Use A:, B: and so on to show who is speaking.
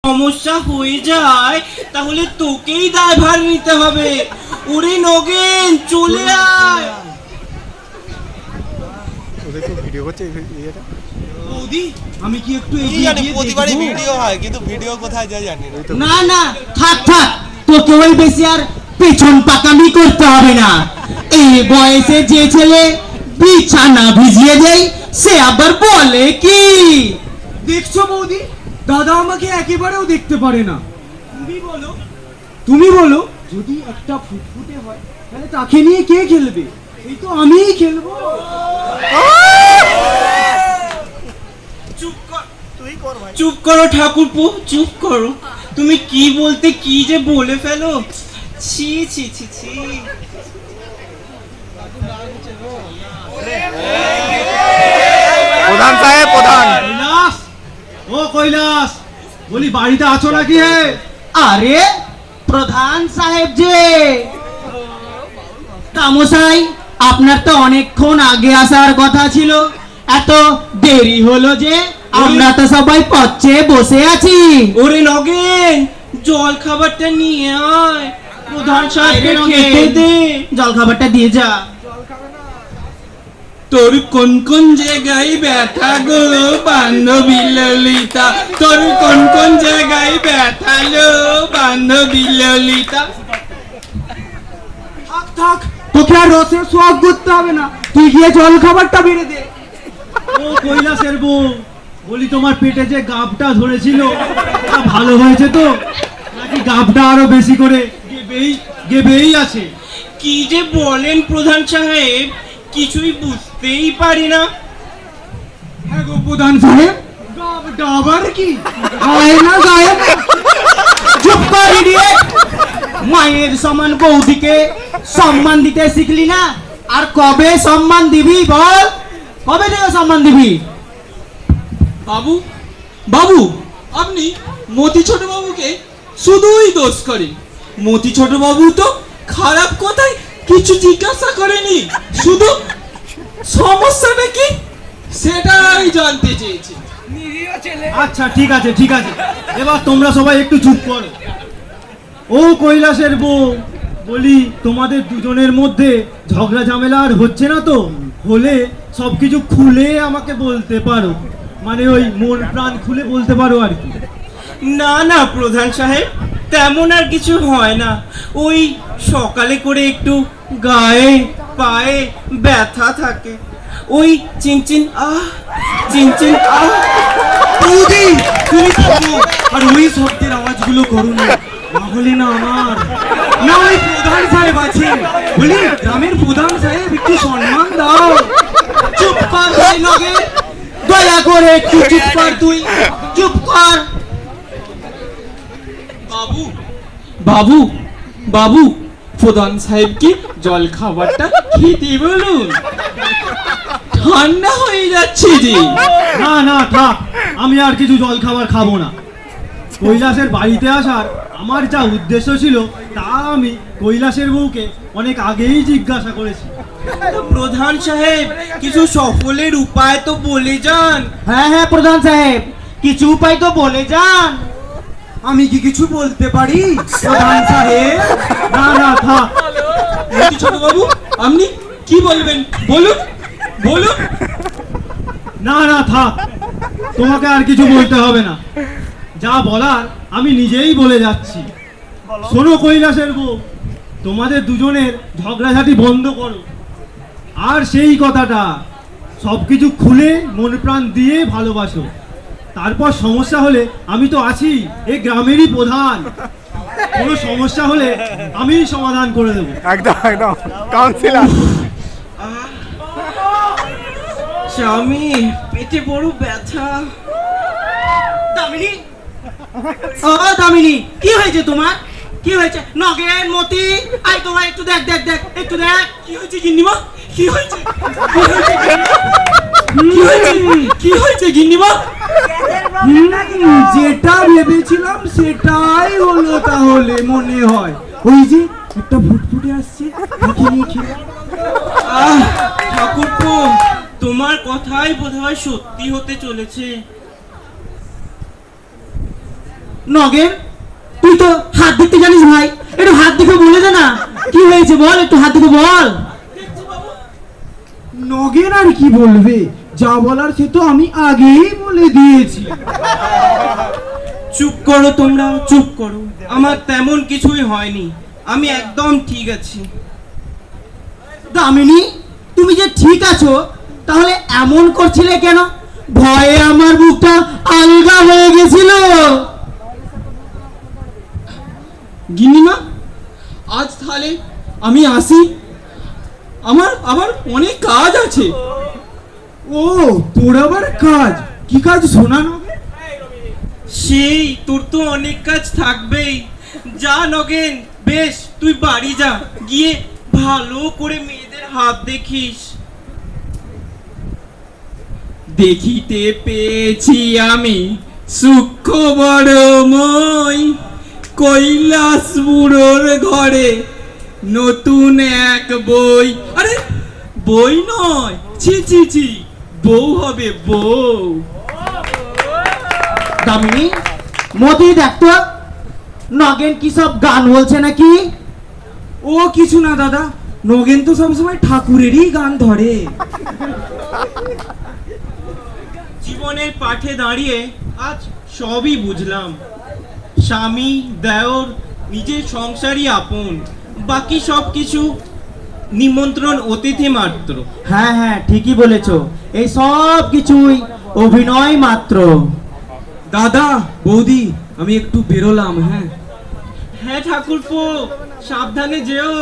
A: সমস্যা হয়ে যায় তাহলে তোকেই দায়ভার নিতে হবে। ওরে নগেন, চলে আয়।
B: ওদের তো ভিডিও করছে এটা।
A: বৌদি, আমি কি একটু
C: কি জানি প্রতিবারই ভিডিও হয়, কিন্তু ভিডিও কোথায় যায় জানি না।
A: না না, থাক থাক, তোকে ওই বেশি আর পেছন পাকামি করতে হবে না। এই বয়সে যে ছেলে বিছানা ভিজিয়ে দেয় সে আবার বলে কি?
D: দেখছো বৌদি, দাদা আমাকে একেবারেও দেখতে পারে না।
A: তুমি বলো,
D: যদি একটা ফুটফুটে হয় তাহলে তাকে নিয়ে কে খেলবে? এই তো আমিই খেলবো।
A: চুপ করো ঠাকুরপো, চুপ করো। তুমি কি বলতে কি যে বলে ফেলো। ছি ছি ছি ছি।
B: প্রধান সাহেব, প্রধান।
D: কৈলাস, ও কৈলাস, বলি বাড়িতে আছো নাকি? হে,
A: আরে প্রধান সাহেব যে, কামসাই আপনার তো অনেকক্ষণ আগে আসার কথা ছিল, এত দেরি হলো যে? আমরা তো সবাই পথে বসে আছি। ওরে নগেন, জল খাবারটা নিয়ে আয়, প্রধান সাহেবকে খেতে দে। জল খাবারটা দিয়ে যা। তোর কোন কোন জায়গায় ব্যথা গো বান্ধবী ললিতা? তোর কোন কোন জায়গায় ব্যথা লো বান্ধবী ললিতা?
D: থাক থাক, তোকে আর রসের সোয়াগ করতে হবে না, তুই গিয়ে জল খাবারটা বেড়ে দে। ও কৈলাসের বউ, বলি তোমার পেটে যে গাবটা ধরেছিল তা ভালো হয়েছে তো, নাকি গাবটা আরো বেশি করে গেবেই আছে?
A: কি যে বলেন প্রধান সাহেব, কিছুই বুঝতেই পারি না।
D: হ্যাঁ গো প্রধান সাহেব, গাবটা আবার কি? হয় না গায়েব।
A: চুপ কর ইডিয়েট! মায়ের সমান বৌদিকে সম্মান দিতে শিখলি না, আর কবে সম্মান দিবি বল? কবে থেকে সম্মান দিবি?
E: বাবু, বাবু, আপনি মতি ছোট বাবুকে শুধুই দোষ করেন। মতি ছোট বাবু তো খারাপ কথায় কিছু জিজ্ঞাসা করেনি, শুধু সমস্যাটা কি সেটাই জানতে চেয়েছে।
D: আচ্ছা ঠিক আছে ঠিক আছে, এবার তোমরা সবাই একটু চুপ করো। ও কৈলাসের বউ, বলি তোমাদের দুজনের মধ্যে ঝগড়া ঝামেলা আর হচ্ছে না তো? হলে সবকিছু খুলে আমাকে বলতে পারো, মানে ওই মন প্রাণ খুলে বলতে পারো আর কি।
A: না না প্রধান সাহেব, তেমন আর কিছু হয় না। ওই সকালে করে একটু গায়ে পায়ে ব্যথা থাকে, ওই চিনচিন আহ, চিনচিন আহ।
D: বৌদি, তুমি থামো, আর ওই শব্দের আওয়াজগুলো করো না, তাহলে না আমার না ওই প্রধান সাহেব আছে, বলি গ্রামের প্রধান সাহেব, একটু সম্মান দাও।
A: চুপ কর ভাই নগে, দয়া করে একটু চুপ কর, তুই চুপ কর।
E: বাবু, বাবু, বাবু, প্রধান সাহেবকে জল খাবারটা খেতে বলুন, ঠান্ডা হয়ে যাচ্ছে যে।
D: না না থাক, আমি আর কিছু জল খাবার খাবো না। কৈলাসের বাড়িতে আসার আমার যা উদ্দেশ্য ছিল তা আমি কৈলাসের বউকে অনেক আগেই জিজ্ঞাসা করেছি।
A: প্রধান সাহেব, কিছু সফলের উপায় তো বলে যান।
D: হ্যাঁ হ্যাঁ প্রধান সাহেব, কিছু উপায় তো বলে যান। আমি কি কিছু বলতে পারি প্রধান সাহেব? না না থাক।
E: মতি ছোট বাবু, আপনি কি বলবেন বলুন, বলুন।
D: না না থাক, তোমাকে আর কিছু বলতে হবে না, যা বলার আমি নিজেই বলে যাচ্ছি। শোনো কৈলাসের বউ, তোমাদের দুজনের ঝগড়াঝাটি বন্ধ করো, আর সেই কথাটা সবকিছু খুলে মন প্রাণ দিয়ে ভালোবাসো। তারপর সমস্যা হলে আমি তো আছি, এই গ্রামেরই প্রধান, কোনো সমস্যা হলে আমিই সমাধান করে দেবো।
B: একদম একদম কাউন্সিলর।
A: স্বামী, পেটে বড় ব্যথা। দামিনী, ও দামিনী, কি হয়েছে তোমার? কি হয়েছে? নগেন, মতি, আই তোমার একটু দেখ দেখ দেখ, একটু দেখ। কি হয়েছে গিন্নিমা? কি হয়েছে? কি হয়েছে? কি হয়েছে গিন্নিমা?
D: যেটা ভেবেছিলাম সেটাই হলো তাহলে মনে হয়। ওই যে একটা ফুটফুটে আসছে, তাকে নিয়ে খেলো।
A: ঠাকুরপো, তোমার কথাই বোধহয় সত্যি হতে চলেছে। নগেন, তুই তো হাত দিতে জানিস ভাই, একটু হাত দিকে বলে দে না, কি হয়েছে বল, একটু হাত দিকে বল।
D: নগেন আর কি বলবে, যা বলার সে তো আমি আগেই বলে দিয়েছি।
E: চুপ করো তোমরা, চুপ করো। আমার তেমন কিছুই হয়নি, আমি একদম ঠিক আছি।
A: দামিনী, তুমি যে ঠিক আছো, তাহলে এমন করছিলে কেন? ভয়ে আমার বুকটা আলগা হয়ে গেছিল।
E: গিন্নিমা, আজ তাহলে আমি আসি, আমার আবার অনেক কাজ আছে।
D: ও, তোর আবার কাজ? কি কাজ শোনা নগেন?
E: সেই তোর তো অনেক কাজ থাকবেই। যা নগেন, বেশ তুই বাড়ি যা, গিয়ে ভালো করে মেয়েদের হাত দেখিস। দেখিতে পেয়েছি আমি সূক্ষ্ম বড়ময়, কৈলাস বুড়োর ঘরে নতুন এক বই। আরে বই নয়, ছি ছি ছি, বউ হবে বউ।
A: দামিনী, মতি দেখতো নগেন কি সব গান বলছে নাকি?
E: ও কিছু না দাদা, নগেন তো সবসময় ঠাকুরেরই গান ধরে। জীবনের পাঠে দাঁড়িয়ে আজ সবই বুঝলাম। স্বামী, দেওর, নিজের সংসারই আপন, বাকি সব কিছু নিমন্ত্রণ অতিথি মাত্র।
A: হ্যাঁ হ্যাঁ, ঠিকই বলেছো, এই সব কিছুই অভিনয় মাত্র।
E: দাদা, বৌদি, আমি একটু বেরোলাম। হ্যাঁ হ্যাঁ ঠাকুরপো, সাবধানে যেও।